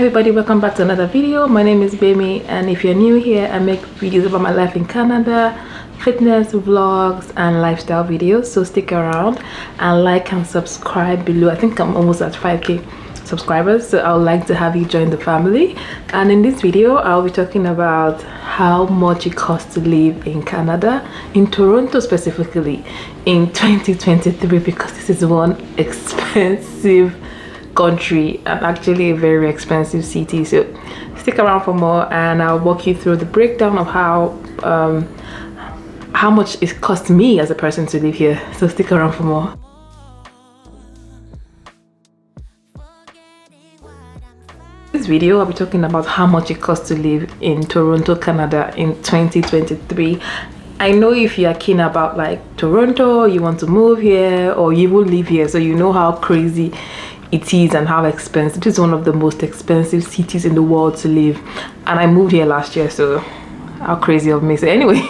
everybody, welcome back to another video. My name is Gbemmy, and if you're new here, I make videos about my life in Canada, fitness vlogs and lifestyle videos, so stick around and like and subscribe below. I think I'm almost at 5k subscribers, so I would like to have you join the family. And in this video I'll be talking about how much it costs to live in Canada, in Toronto specifically, in 2023, because this is one expensive country and actually a very expensive city. So stick around for more and I'll walk you through the breakdown of how much it costs me as a person to live here. So stick around for more. This video I'll be talking about how much it costs to live in Toronto, Canada in 2023. I know if you are keen about like Toronto, you want to move here or you will live here, so you know how crazy it is and how expensive. It is one of the most expensive cities in the world to live, and I moved here last year, so how crazy of me. So anyway,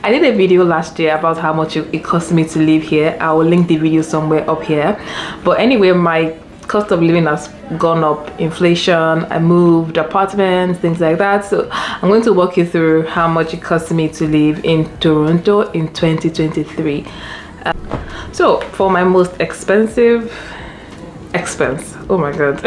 I did a video last year about how much it cost me to live here. I will link the video somewhere up here. But anyway, my cost of living has gone up, inflation, I moved apartments, things like that. So I'm going to walk you through how much it cost me to live in Toronto in 2023. So for my most expensive expense, oh my god,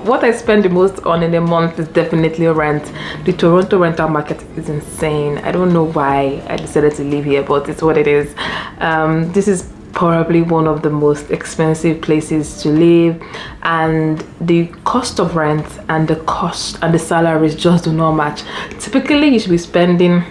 what I spend the most on in a month is definitely rent. The Toronto rental market is insane. I don't know why I decided to live here, but it's what it is. This is probably one of the most expensive places to live, and the cost of rent and the cost and the salaries just do not match. Typically you should be spending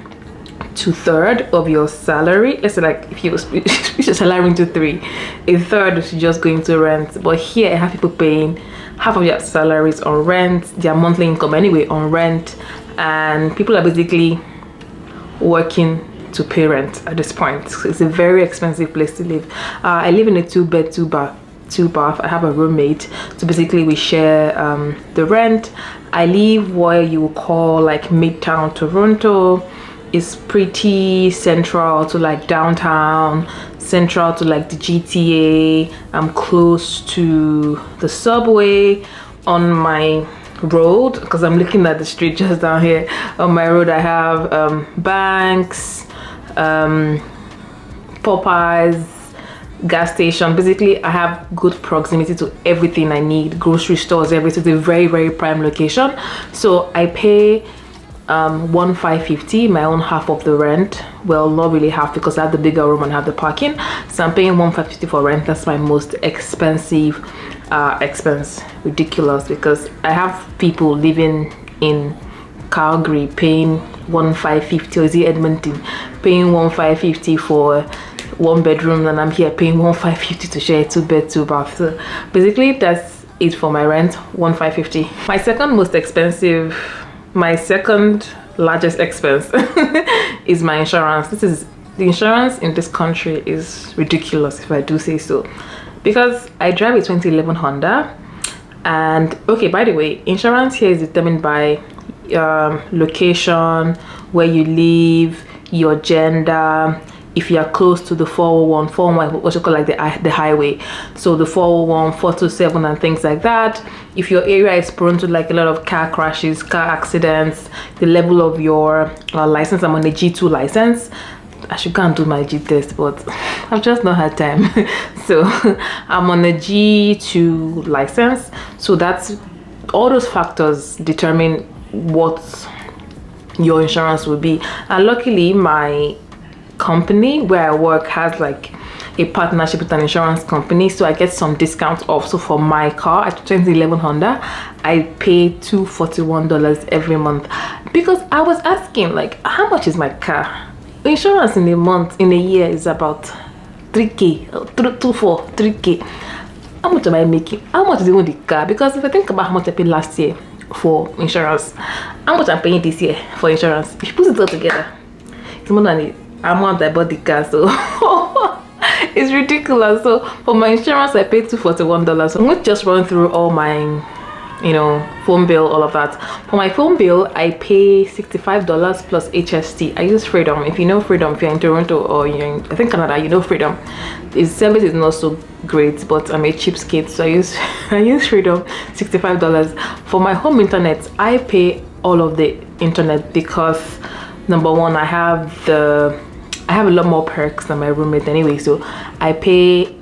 2/3 of your salary. Let's say like if you split your salary into 3, 1/3 is just going to rent. But here I have people paying half of their salaries on rent, their monthly income anyway on rent, and people are basically working to pay rent at this point. It's a very expensive place to live. I live in a 2-bed, 2-bath. I have a roommate, so basically we share the rent. I live what you would call like Midtown Toronto. It's pretty central to like downtown, central to like the GTA. I'm close to the subway. On my road, because I'm looking at the street just down here, on my road I have banks, Popeyes, gas station. Basically I have good proximity to everything I need, grocery stores, everything. It's a very, very prime location. So I pay $1,550, my own half of the rent. Well, not really half, because I have the bigger room and have the parking. So I'm paying $1,550 for rent. That's my most expensive expense. Ridiculous, because I have people living in Calgary paying $1,550, or is it Edmonton, paying $1,550 for 1 bedroom, and I'm here paying $1,550 to share a 2-bed, 2-bath. So basically that's it for my rent, $1,550. My second largest expense is my insurance. The insurance in this country is ridiculous, if I do say so, because I drive a 2011 Honda. And okay, by the way, insurance here is determined by location, where you live, your gender, if you are close to the 401, what you call like the highway, so the 401, 427 and things like that. If your area is prone to like a lot of car crashes, car accidents, the level of your license. I'm on a G2 license. I should go and do my G test, but I've just not had time. So I'm on a G2 license, so that's all those factors determine what your insurance will be. And luckily my company where I work has like a partnership with an insurance company, so I get some discounts off. So for my car, at 2011 Honda, I pay $241 every month, because I was asking like, how much is my car insurance in a month, in a year is about 3k, 3k. How much am I making? How much is even the car? Because if I think about how much I paid last year for insurance, how much I'm paying this year for insurance, if you put it all together, it's more than the amount I bought the car. So it's ridiculous. So for my insurance I paid $241. So I'm going to just run through all my you know, phone bill, all of that. For my phone bill, I pay $65 plus HST. I use Freedom. If you know Freedom, if you're in Toronto or you're in, I think, Canada, you know Freedom. Its service is not so great, but I'm a cheapskate, so I use I use Freedom. $65. For my home internet, I pay all of the internet because number one, I have a lot more perks than my roommate anyway, so I pay.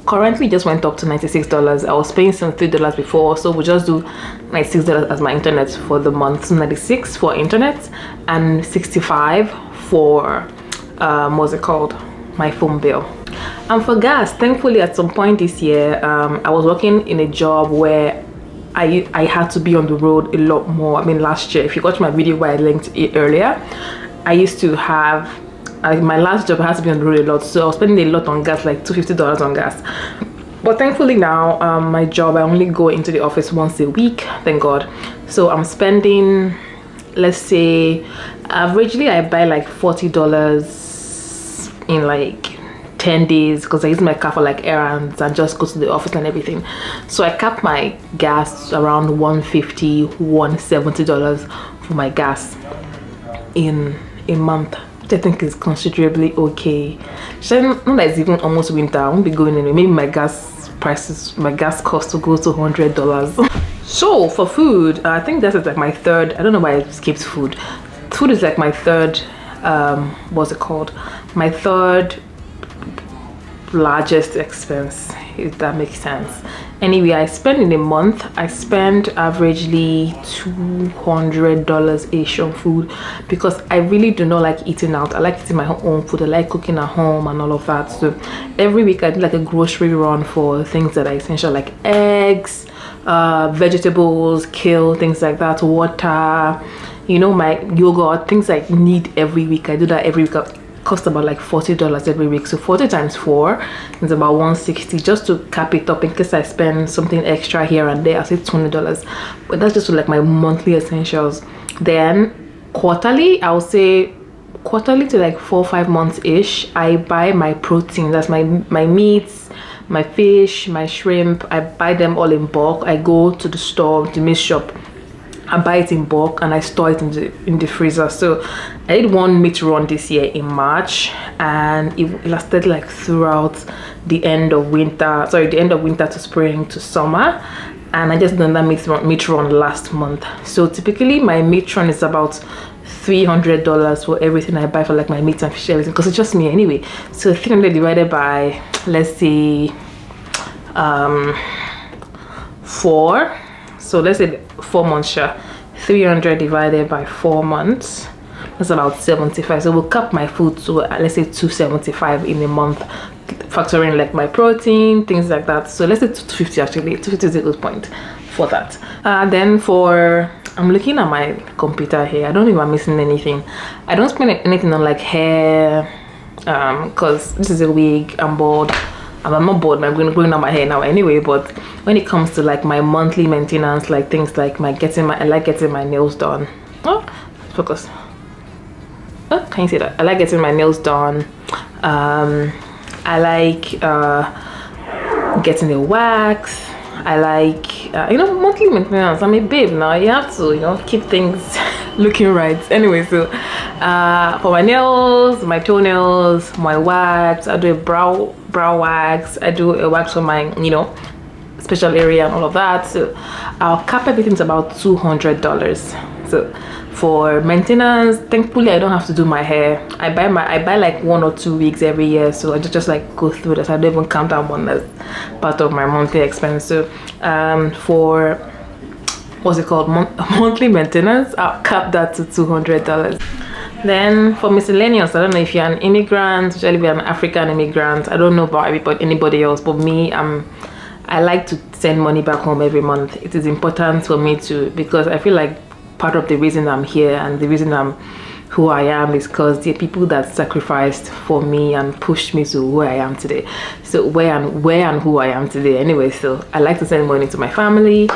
Currently just went up to $96. I was paying some $3 before, so we'll just do $96 as my internet for the month. So 96 for internet and 65 for what's it called, my phone bill. And for gas, thankfully at some point this year, I was working in a job where I had to be on the road a lot more. I mean, last year, if you watch my video where I linked it earlier, I used to have my last job, I had to be on the road a lot, so I was spending a lot on gas, like $250 on gas. But thankfully now, my job, I only go into the office once a week, thank God. So I'm spending, let's say, averagely I buy like $40 in like 10 days because I use my car for like errands and just go to the office and everything. So I cap my gas around $150, $170 for my gas in a month. I think is considerably okay. So not that it's even almost winter. I won't be going anywhere. Maybe my gas prices, my gas cost will go to $100. So for food, I think that is like my third. I don't know why I skipped food. Food is like my third. What's it called? My third largest expense, if that makes sense. Anyway, I spend in a month, I spend averagely $200 each on food because I really do not like eating out. I like eating my own food. I like cooking at home and all of that. So every week I do like a grocery run for things that are essential, like eggs, vegetables, kale, things like that, water, you know, my yogurt, things I need every week. I do that every week. Cost about like $40 every week, so 40 times 4 is about $160. Just to cap it up in case I spend something extra here and there, I say $20, but that's just like my monthly essentials. Then quarterly, I would say quarterly to like 4 or 5 months ish, I buy my protein. That's my meats, my fish, my shrimp. I buy them all in bulk. I go to the store, the meat shop, I buy it in bulk and I store it in the freezer. So I did one meat run this year in March, and it lasted like throughout the end of winter. Sorry, the end of winter to spring to summer. And I just done that meat run last month. So typically my meat run is about $300 for everything I buy for like my meat and fish, everything, because it's just me anyway. So 300 divided by, let's say, 4. So let's say 4 months, sure. 300 divided by 4 months, that's about 75. So we'll cap my food to let's say 275 in a month, factoring like my protein, things like that. So let's say 250 actually. 250 is a good point for that. Then for, I'm looking at my computer here. I don't know if I'm missing anything. I don't spend anything on like hair, because this is a wig. I'm bored. I'm not bored, I'm going on my hair now anyway. But when it comes to like my monthly maintenance, like things like I like getting my nails done. Oh, focus. Oh, can you see that? I like getting my nails done. I like getting a wax. I like you know, monthly maintenance. I'm a babe now. You have to, you know, keep things looking right. Anyway, so for my nails, my toenails, my wax, I do a brow wax. I do a wax for my, you know, special area and all of that. So I'll cap everything to about $200. So for maintenance, thankfully I don't have to do my hair. I buy like 1 or 2 weeks every year, so I just like go through that. I don't even count that one as part of my monthly expense. So for what's it called, monthly maintenance, I'll cap that to $200. Then for miscellaneous, I don't know if you're an immigrant, especially if you're an African immigrant. I don't know about anybody else, but me, I like to send money back home every month. It is important for me to, because I feel like part of the reason I'm here and the reason I'm who I am is because the people that sacrificed for me and pushed me to where I am today. So where and who I am today anyway. So I like to send money to my family.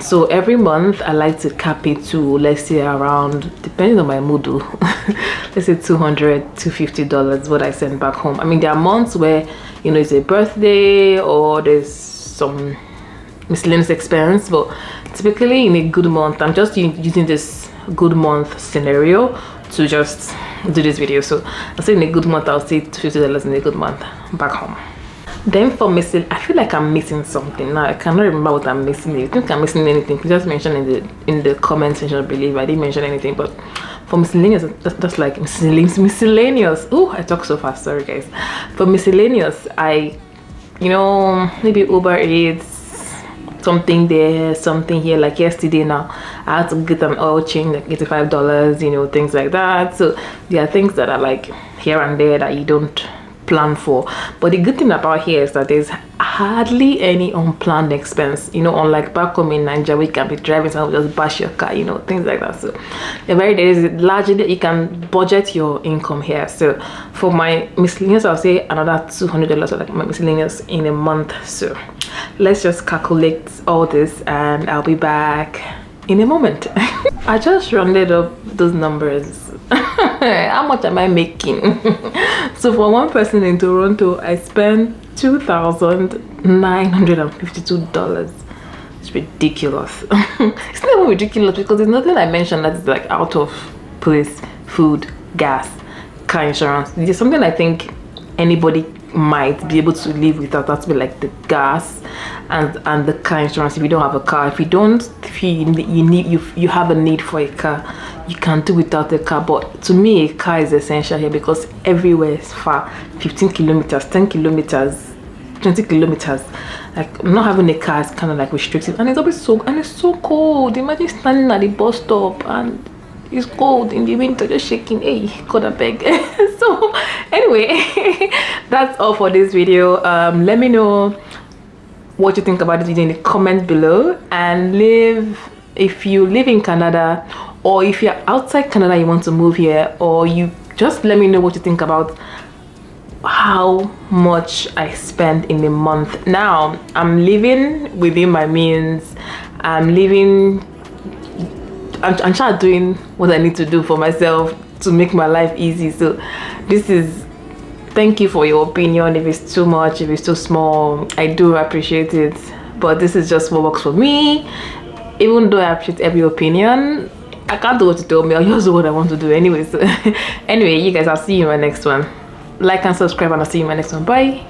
So every month I like to cap it to, let's say, around, depending on my mood, let's say $200, $250 what I send back home. I mean, there are months where, you know, it's a birthday or there's some miscellaneous expense, but typically in a good month, I'm just using this good month scenario to just do this video. So I'll say in a good month, I'll say $50 in a good month back home. Then for missing, I feel like I'm missing something now. I cannot remember what I'm missing. If you think I'm missing anything, please just mention in the comment section. I believe I didn't mention anything, but for miscellaneous, that's like miscellaneous. Oh, I talk so fast, sorry guys. For miscellaneous, maybe Uber Eats, something there, something here. Like yesterday now, I had to get an oil change, like $85, things like that. So there are things that are like here and there that you don't plan for. But the good thing about here is that there's hardly any unplanned expense, unlike back home in Nigeria, we can be driving, someone just bash your car, things like that. So there is largely you can budget your income here. So for my miscellaneous, I'll say another $200 for like my miscellaneous in a month. So let's just calculate all this and I'll be back in a moment. I just rounded up those numbers. How much am I making? So for one person in Toronto, I spent $2,952. It's ridiculous. It's not even ridiculous because there's nothing I mentioned that is like out of place. Food, gas, car insurance. There's something I think anybody might be able to live without. That's be like the gas and the car insurance. If you don't have a car, if you have a need for a car, you can do without a car. But to me, a car is essential here because everywhere is far. 15 kilometers, 10 kilometers, 20 kilometers. Like not having a car is kind of like restrictive, and it's always so cold. Imagine standing at the bus stop and it's cold in the winter, just shaking. Hey, God, I beg. So anyway, that's all for this video. Let me know what you think about this video in the comments below, and if you live in Canada, or if you're outside Canada, you want to move here, or you just let me know what you think about how much I spend in a month. Now I'm living within my means. I'm trying to doing what I need to do for myself to make my life easy. So thank you for your opinion. If it's too much, if it's too small, I do appreciate it, but this is just what works for me. Even though I appreciate every opinion, I can't do what you tell me. I'll just do what I want to do anyway. So anyway, you guys, I'll see you in my next one. Like and subscribe, and I'll see you in my next one. Bye.